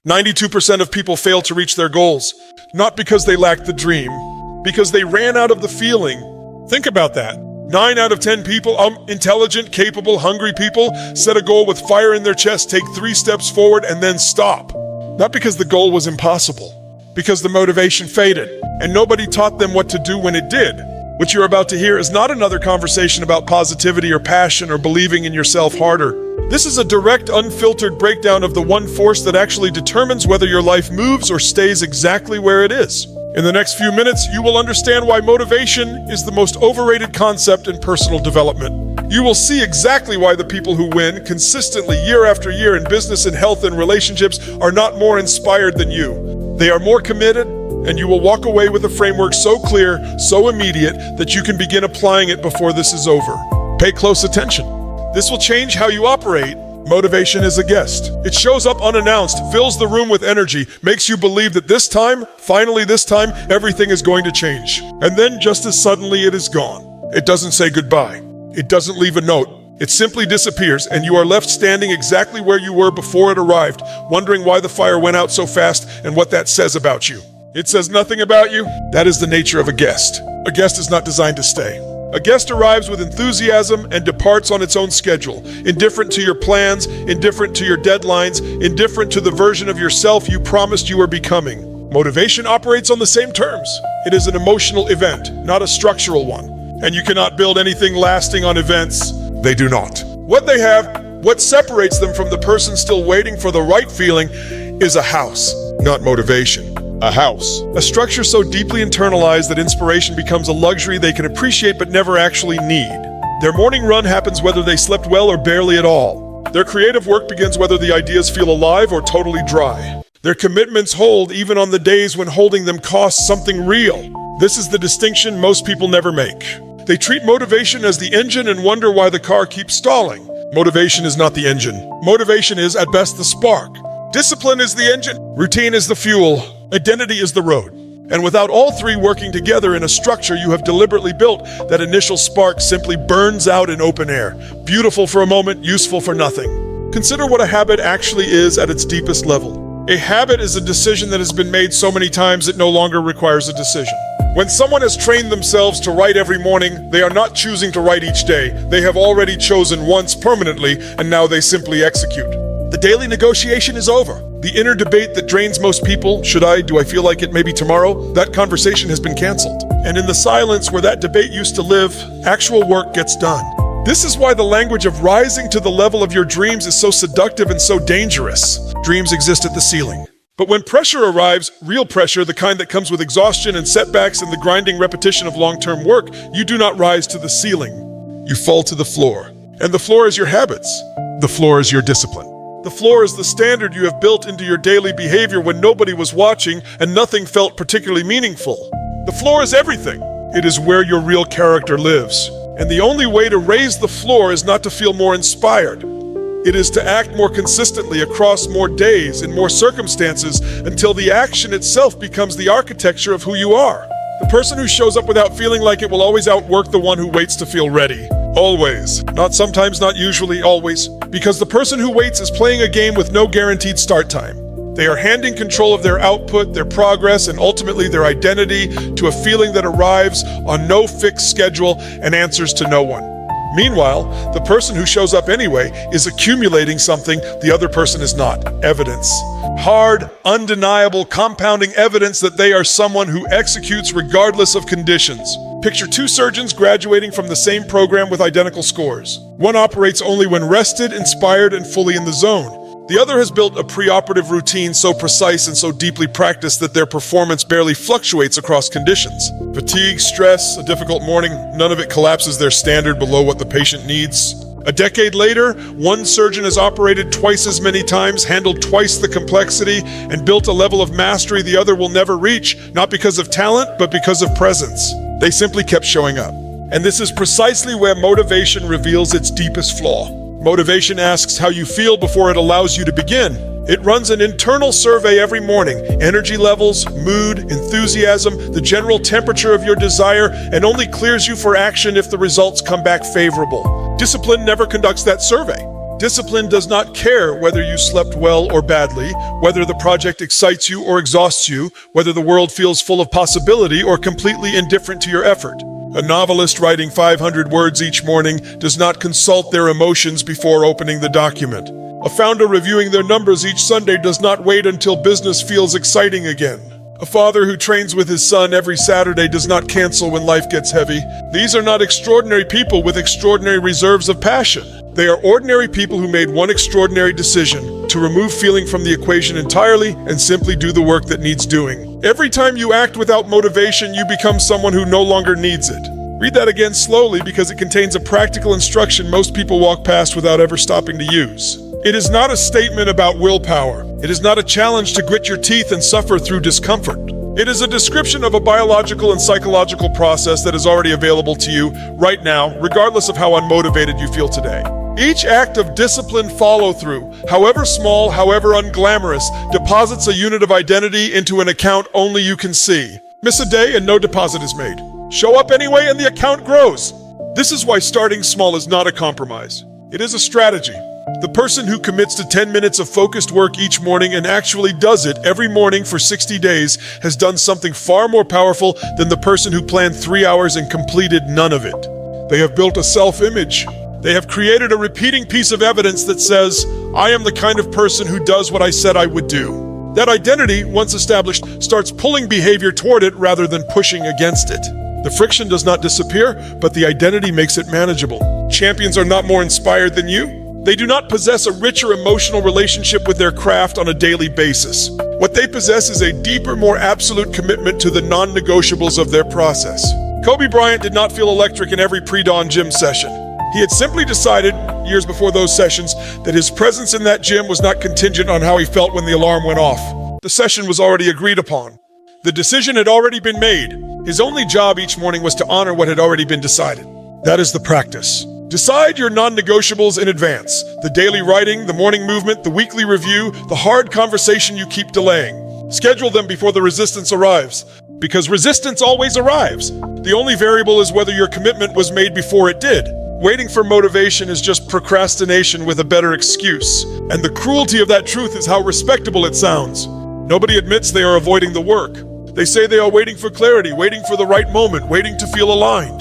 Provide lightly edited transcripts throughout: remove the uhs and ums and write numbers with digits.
92% of people fail to reach their goals, not because they lacked the dream, because they ran out of the feeling. Think about that. 9 out of 10 people, intelligent, capable, hungry people, set a goal with fire in their chest, take 3 steps forward, and then stop. Not because the goal was impossible, because the motivation faded, and nobody taught them what to do when it did. What you're about to hear is not another conversation about positivity or passion or believing in yourself harder. This is a direct, unfiltered breakdown of the one force that actually determines whether your life moves or stays exactly where it is. In the next few minutes, you will understand why motivation is the most overrated concept in personal development. You will see exactly why the people who win consistently year after year in business and health and relationships are not more inspired than you. They are more committed, and you will walk away with a framework so clear, so immediate, that you can begin applying it before this is over. Pay close attention. This will change how you operate. Motivation is a guest. It shows up unannounced, fills the room with energy, makes you believe that this time, finally this time, everything is going to change. And then just as suddenly it is gone. It doesn't say goodbye. It doesn't leave a note. It simply disappears, and you are left standing exactly where you were before it arrived, wondering why the fire went out so fast and what that says about you. It says nothing about you. That is the nature of a guest. A guest is not designed to stay. A guest arrives with enthusiasm and departs on its own schedule, indifferent to your plans, indifferent to your deadlines, indifferent to the version of yourself you promised you were becoming. Motivation operates on the same terms. It is an emotional event, not a structural one. And you cannot build anything lasting on events. They do not. What they have, what separates them from the person still waiting for the right feeling, is a house, not motivation. A house. A structure so deeply internalized that inspiration becomes a luxury they can appreciate but never actually need. Their morning run happens whether they slept well or barely at all. Their creative work begins whether the ideas feel alive or totally dry. Their commitments hold even on the days when holding them costs something real. This is the distinction most people never make. They treat motivation as the engine and wonder why the car keeps stalling. Motivation is not the engine. Motivation is, at best, the spark. Discipline is the engine. Routine is the fuel. Identity is the road. And without all three working together in a structure you have deliberately built, that initial spark simply burns out in open air. Beautiful for a moment, useful for nothing. Consider what a habit actually is at its deepest level. A habit is a decision that has been made so many times it no longer requires a decision. When someone has trained themselves to write every morning, they are not choosing to write each day. They have already chosen once permanently, and now they simply execute. The daily negotiation is over. The inner debate that drains most people, should I, do I feel like it, maybe tomorrow, that conversation has been canceled. And in the silence where that debate used to live, actual work gets done. This is why the language of rising to the level of your dreams is so seductive and so dangerous. Dreams exist at the ceiling. But when pressure arrives, real pressure, the kind that comes with exhaustion and setbacks and the grinding repetition of long-term work, you do not rise to the ceiling. You fall to the floor. And the floor is your habits. The floor is your discipline. The floor is the standard you have built into your daily behavior when nobody was watching and nothing felt particularly meaningful. The floor is everything. It is where your real character lives. And the only way to raise the floor is not to feel more inspired. It is to act more consistently across more days in more circumstances until the action itself becomes the architecture of who you are. The person who shows up without feeling like it will always outwork the one who waits to feel ready. Always. Not sometimes, not usually, always. Because the person who waits is playing a game with no guaranteed start time. They are handing control of their output, their progress, and ultimately their identity to a feeling that arrives on no fixed schedule and answers to no one. Meanwhile, the person who shows up anyway is accumulating something the other person is not. Evidence. Hard, undeniable, compounding evidence that they are someone who executes regardless of conditions. Picture 2 surgeons graduating from the same program with identical scores. One operates only when rested, inspired, and fully in the zone. The other has built a preoperative routine so precise and so deeply practiced that their performance barely fluctuates across conditions. Fatigue, stress, a difficult morning, none of it collapses their standard below what the patient needs. A decade later, one surgeon has operated twice as many times, handled twice the complexity, and built a level of mastery the other will never reach, not because of talent, but because of presence. They simply kept showing up. And this is precisely where motivation reveals its deepest flaw. Motivation asks how you feel before it allows you to begin. It runs an internal survey every morning. Energy levels, mood, enthusiasm, the general temperature of your desire, and only clears you for action if the results come back favorable. Discipline never conducts that survey. Discipline does not care whether you slept well or badly, whether the project excites you or exhausts you, whether the world feels full of possibility or completely indifferent to your effort. A novelist writing 500 words each morning does not consult their emotions before opening the document. A founder reviewing their numbers each Sunday does not wait until business feels exciting again. A father who trains with his son every Saturday does not cancel when life gets heavy. These are not extraordinary people with extraordinary reserves of passion. They are ordinary people who made one extraordinary decision: to remove feeling from the equation entirely and simply do the work that needs doing. Every time you act without motivation, you become someone who no longer needs it. Read that again slowly because it contains a practical instruction most people walk past without ever stopping to use. It is not a statement about willpower. It is not a challenge to grit your teeth and suffer through discomfort. It is a description of a biological and psychological process that is already available to you right now, regardless of how unmotivated you feel today. Each act of disciplined follow-through, however small, however unglamorous, deposits a unit of identity into an account only you can see. Miss a day and no deposit is made. Show up anyway and the account grows. This is why starting small is not a compromise. It is a strategy. The person who commits to 10 minutes of focused work each morning and actually does it every morning for 60 days has done something far more powerful than the person who planned 3 hours and completed none of it. They have built a self-image. They have created a repeating piece of evidence that says, I am the kind of person who does what I said I would do. That identity, once established, starts pulling behavior toward it rather than pushing against it. The friction does not disappear, but the identity makes it manageable. Champions are not more inspired than you. They do not possess a richer emotional relationship with their craft on a daily basis. What they possess is a deeper, more absolute commitment to the non-negotiables of their process. Kobe Bryant did not feel electric in every pre-dawn gym session. He had simply decided, years before those sessions, that his presence in that gym was not contingent on how he felt when the alarm went off. The session was already agreed upon. The decision had already been made. His only job each morning was to honor what had already been decided. That is the practice. Decide your non-negotiables in advance. The daily writing, the morning movement, the weekly review, the hard conversation you keep delaying. Schedule them before the resistance arrives. Because resistance always arrives. The only variable is whether your commitment was made before it did. Waiting for motivation is just procrastination with a better excuse. And the cruelty of that truth is how respectable it sounds. Nobody admits they are avoiding the work. They say they are waiting for clarity, waiting for the right moment, waiting to feel aligned.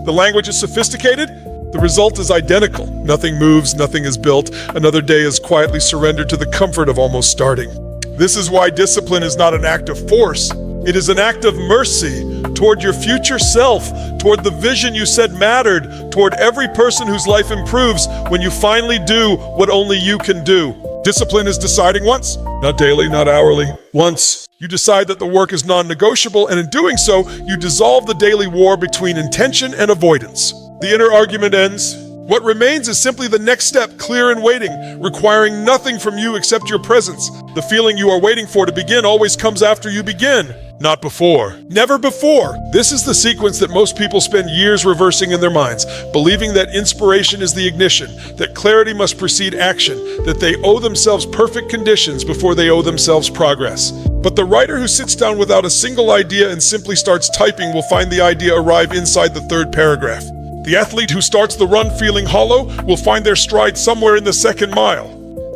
The language is sophisticated. The result is identical. Nothing moves, nothing is built. Another day is quietly surrendered to the comfort of almost starting. This is why discipline is not an act of force. It is an act of mercy toward your future self, toward the vision you said mattered, toward every person whose life improves when you finally do what only you can do. Discipline is deciding once, not daily, not hourly, once. You decide that the work is non-negotiable, and in doing so, you dissolve the daily war between intention and avoidance. The inner argument ends. What remains is simply the next step, clear and waiting, requiring nothing from you except your presence. The feeling you are waiting for to begin always comes after you begin, not before. Never before. This is the sequence that most people spend years reversing in their minds, believing that inspiration is the ignition, that clarity must precede action, that they owe themselves perfect conditions before they owe themselves progress. But the writer who sits down without a single idea and simply starts typing will find the idea arrive inside the third paragraph. The athlete who starts the run feeling hollow will find their stride somewhere in the second mile.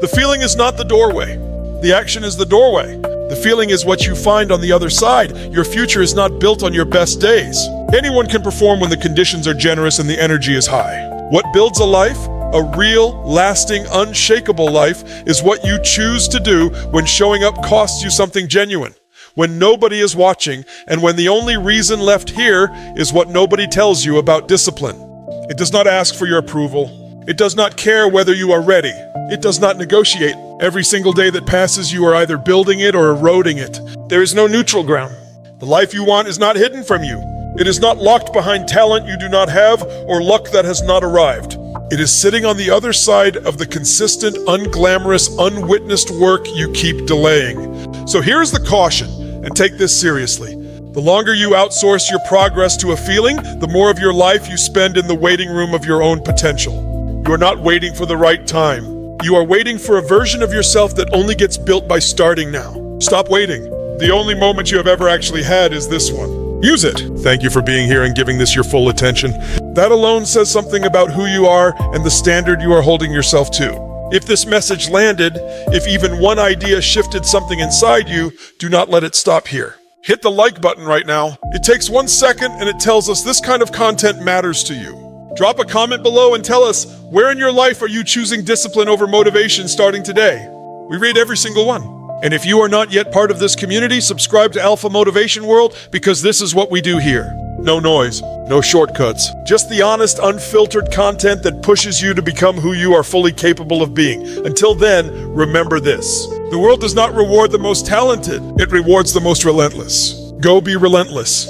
The feeling is not the doorway. The action is the doorway. The feeling is what you find on the other side. Your future is not built on your best days. Anyone can perform when the conditions are generous and the energy is high. What builds a life, a real, lasting, unshakable life, is what you choose to do when showing up costs you something genuine. When nobody is watching, and when the only reason left here is what nobody tells you about discipline. It does not ask for your approval. It does not care whether you are ready. It does not negotiate. Every single day that passes, you are either building it or eroding it. There is no neutral ground. The life you want is not hidden from you. It is not locked behind talent you do not have or luck that has not arrived. It is sitting on the other side of the consistent, unglamorous, unwitnessed work you keep delaying. So here's the caution. And take this seriously. The longer you outsource your progress to a feeling, the more of your life you spend in the waiting room of your own potential. You are not waiting for the right time. You are waiting for a version of yourself that only gets built by starting now. Stop waiting. The only moment you have ever actually had is this one. Use it. Thank you for being here and giving this your full attention. That alone says something about who you are and the standard you are holding yourself to. If this message landed, if even one idea shifted something inside you, do not let it stop here. Hit the like button right now. It takes 1 second and it tells us this kind of content matters to you. Drop a comment below and tell us, where in your life are you choosing discipline over motivation starting today? We read every single one. And if you are not yet part of this community, subscribe to Alpha Motivation World, because this is what we do here. No noise, no shortcuts, just the honest, unfiltered content that pushes you to become who you are fully capable of being. Until then, remember this: the world does not reward the most talented, it rewards the most relentless. Go be relentless.